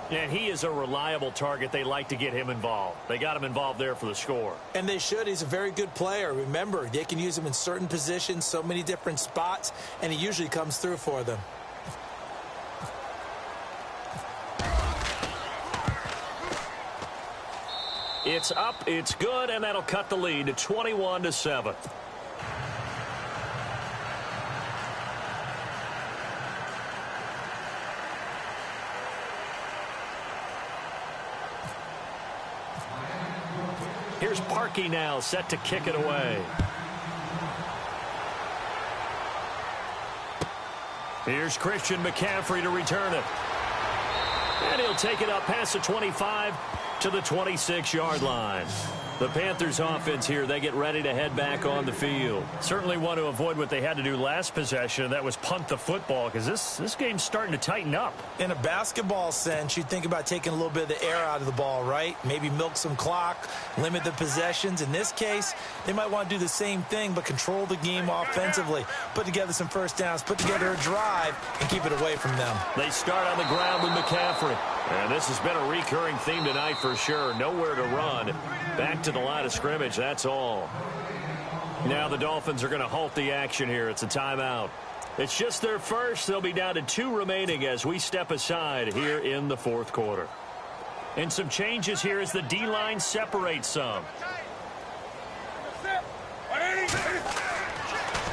B: And he is a reliable target. They like to get him involved. They got him involved there for the score.
C: And they should. He's a very good player. Remember, they can use him in certain positions, so many different spots, and he usually comes through for them.
B: It's up, it's good, and that'll cut the lead to 21-7. Here's Parkey now, set to kick it away. Here's Christian McCaffrey to return it. And he'll take it up past the 25 to the 26-yard line. The Panthers offense here, they get ready to head back on the field. Certainly want to avoid what they had to do last possession, and that was punt the football, because this game's starting to tighten up.
C: In a basketball sense, you think about taking a little bit of the air out of the ball, right? Maybe milk some clock, limit the possessions. In this case, they might want to do the same thing, but control the game offensively. Put together some first downs, put together a drive, and keep it away from them.
B: They start on the ground with McCaffrey. And this has been a recurring theme tonight for sure. Nowhere to run. Back to the line of scrimmage, that's all. Now the Dolphins are going to halt the action here. It's a timeout. It's just their first. They'll be down to 2 remaining as we step aside here in the fourth quarter. And some changes here as the D-line separates some.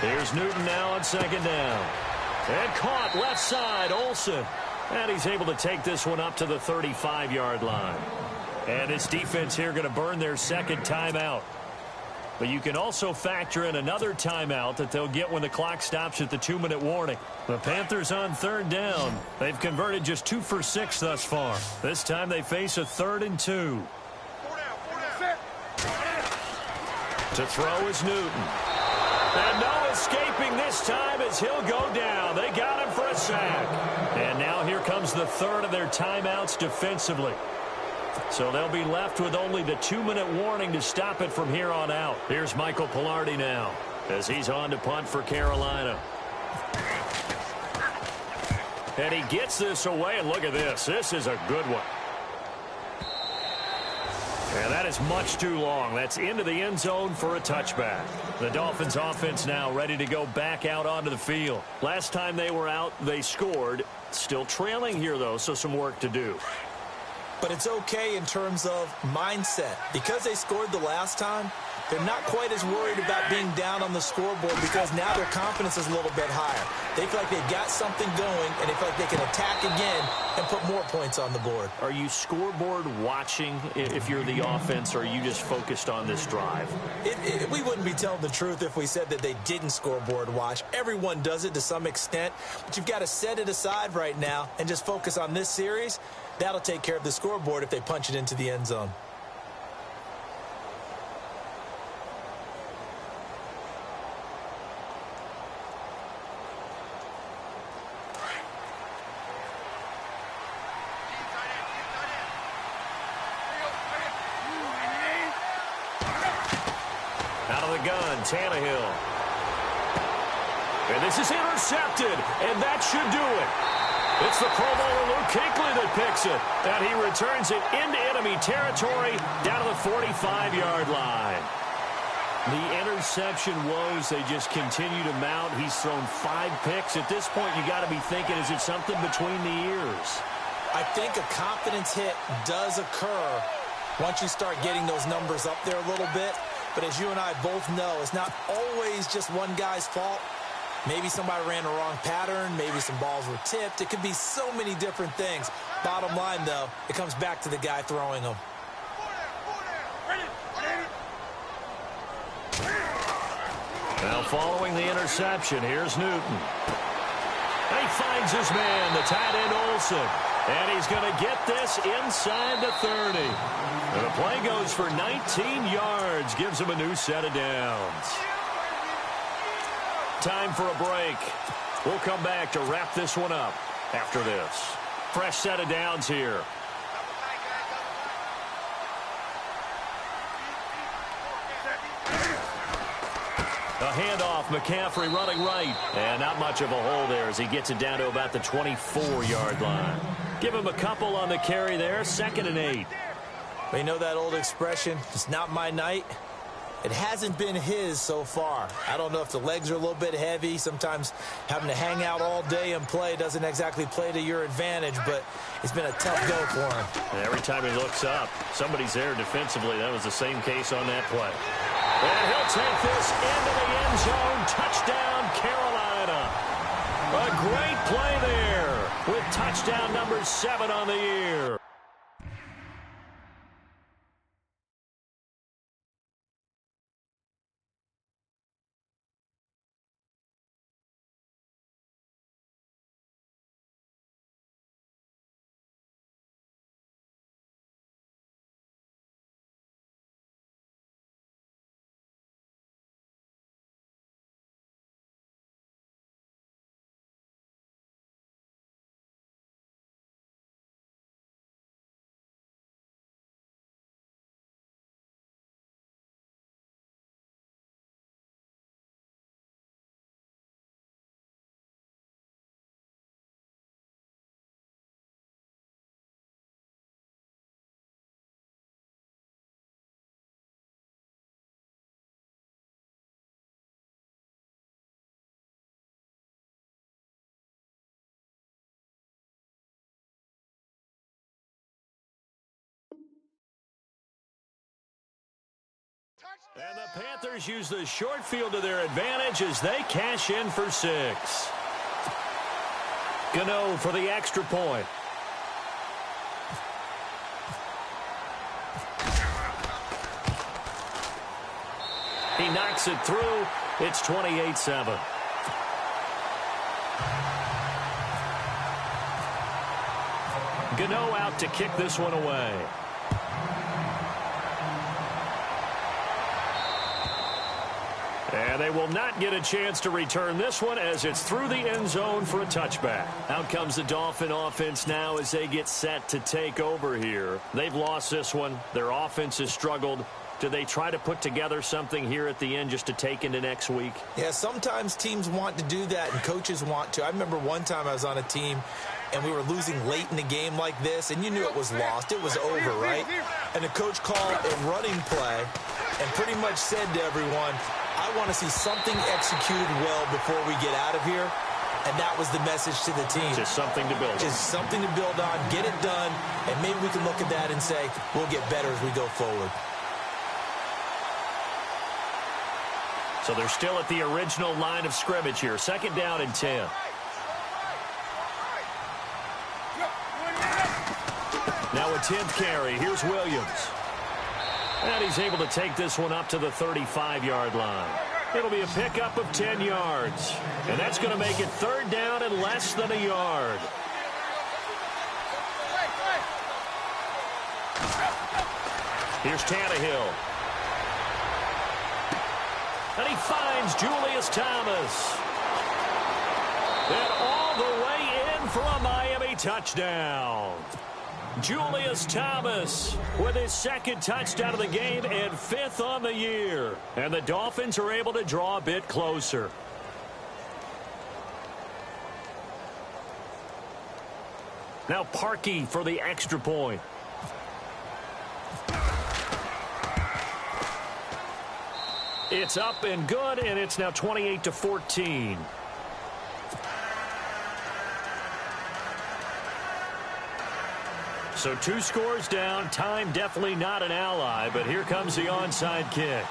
B: Here's Newton now on second down. And caught left side, Olsen. And he's able to take this one up to the 35-yard line. And this defense here going to burn their second timeout. But you can also factor in another timeout that they'll get when the clock stops at the 2-minute warning. The Panthers on third down. They've converted just 2 for 6 thus far. This time they face a 3rd and 2. To throw is Newton. And no escaping this time as he'll go down. They got him for a sack. And now here comes the 3rd of their timeouts defensively. So they'll be left with only the 2-minute warning to stop it from here on out. Here's Michael Pilardi now as he's on to punt for Carolina. And he gets this away, and look at this. This is a good one. And that is much too long. That's into the end zone for a touchback. The Dolphins offense now ready to go back out onto the field. Last time they were out, they scored. Still trailing here, though, so some work to do.
C: But it's okay in terms of mindset. Because they scored the last time, they're not quite as worried about being down on the scoreboard because now their confidence is a little bit higher. They feel like they've got something going, and they feel like they can attack again and put more points on the board.
B: Are you scoreboard watching if you're the offense, or are you just focused on this drive?
C: We wouldn't be telling the truth if we said that they didn't scoreboard watch. Everyone does it to some extent, but you've got to set it aside right now and just focus on this series. That'll take care of the scoreboard if they punch it into the end zone.
B: Out of the gun, Tannehill. And this is intercepted, and that should do it. It's the Pro Bowler Luke Kuechly that picks it, and he returns it into enemy territory down to the 45-yard line. The interception woes, they just continue to mount. He's thrown 5 picks. At this point, you got to be thinking, is it something between the ears?
C: I think a confidence hit does occur once you start getting those numbers up there a little bit. But as you and I both know, it's not always just one guy's fault. Maybe somebody ran the wrong pattern. Maybe some balls were tipped. It could be so many different things. Bottom line, though, it comes back to the guy throwing them.
B: Now following the interception, here's Newton. And he finds his man, the tight end Olsen. And he's going to get this inside the 30. And the play goes for 19 yards. Gives him a new set of downs. Time for a break. We'll come back to wrap this one up after this. Fresh set of downs here. A handoff. McCaffrey running right. And not much of a hole there as he gets it down to about the 24-yard line. Give him a couple on the carry there. 2nd and 8.
C: Well, you know that old expression, it's not my night. It hasn't been his so far. I don't know if the legs are a little bit heavy. Sometimes having to hang out all day and play doesn't exactly play to your advantage, but it's been a tough go for him.
B: And every time he looks up, somebody's there defensively. That was the same case on that play. And he'll take this into the end zone. Touchdown, Carolina. A great play there with touchdown number 7 on the year. And the Panthers use the short field to their advantage as they cash in for 6. Gano for the extra point. He knocks it through. It's 28-7. Gano out to kick this one away. And they will not get a chance to return this one as it's through the end zone for a touchback. Out comes the Dolphin offense now as they get set to take over here. They've lost this one. Their offense has struggled. Do they try to put together something here at the end just to take into next week?
C: Yeah, sometimes teams want to do that and coaches want to. I remember one time I was on a team and we were losing late in the game like this, and you knew it was lost. It was over, right? And the coach called a running play and pretty much said to everyone, I want to see something executed well before we get out of here. And that was the message to the team.
B: Just something to build on.
C: Just something to build on, get it done, and maybe we can look at that and say, we'll get better as we go forward.
B: So they're still at the original line of scrimmage here. 2nd down and 10. Now a 10th carry. Here's Williams. And he's able to take this one up to the 35-yard line. It'll be a pickup of 10 yards. And that's going to make it 3rd down and less than a yard. Here's Tannehill. And he finds Julius Thomas. And all the way in for a Miami touchdown. Julius Thomas with his 2nd touchdown of the game and 5th on the year. And the Dolphins are able to draw a bit closer. Now Parkey for the extra point. It's up and good, and it's now 28-14. So 2 scores down. Time definitely not an ally, but here comes the onside kick.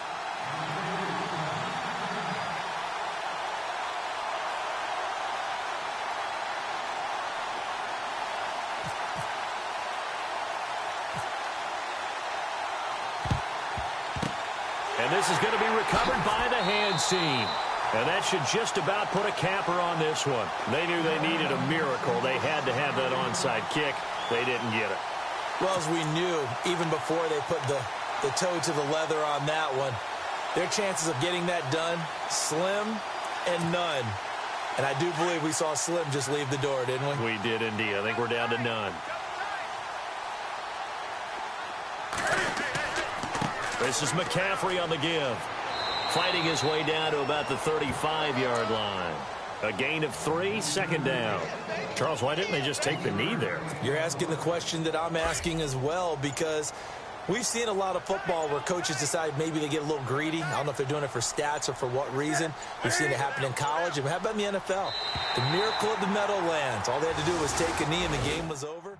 B: And this is going to be recovered by the hands team. And that should just about put a capper on this one. They knew they needed a miracle. They had to have that onside kick. They didn't get it.
C: Well, as we knew, even before they put the toe to the leather on that one, their chances of getting that done, slim and none. And I do believe we saw Slim just leave the door, didn't we?
B: We did indeed. I think we're down to none. This is McCaffrey on the give. Fighting his way down to about the 35-yard line. A gain of 3, second down.
D: Charles, why didn't they just take the knee there?
C: You're asking the question that I'm asking as well, because we've seen a lot of football where coaches decide maybe they get a little greedy. I don't know if they're doing it for stats or for what reason. We've seen it happen in college. And how about in the NFL? The miracle of the Meadowlands. All they had to do was take a knee and the game was over.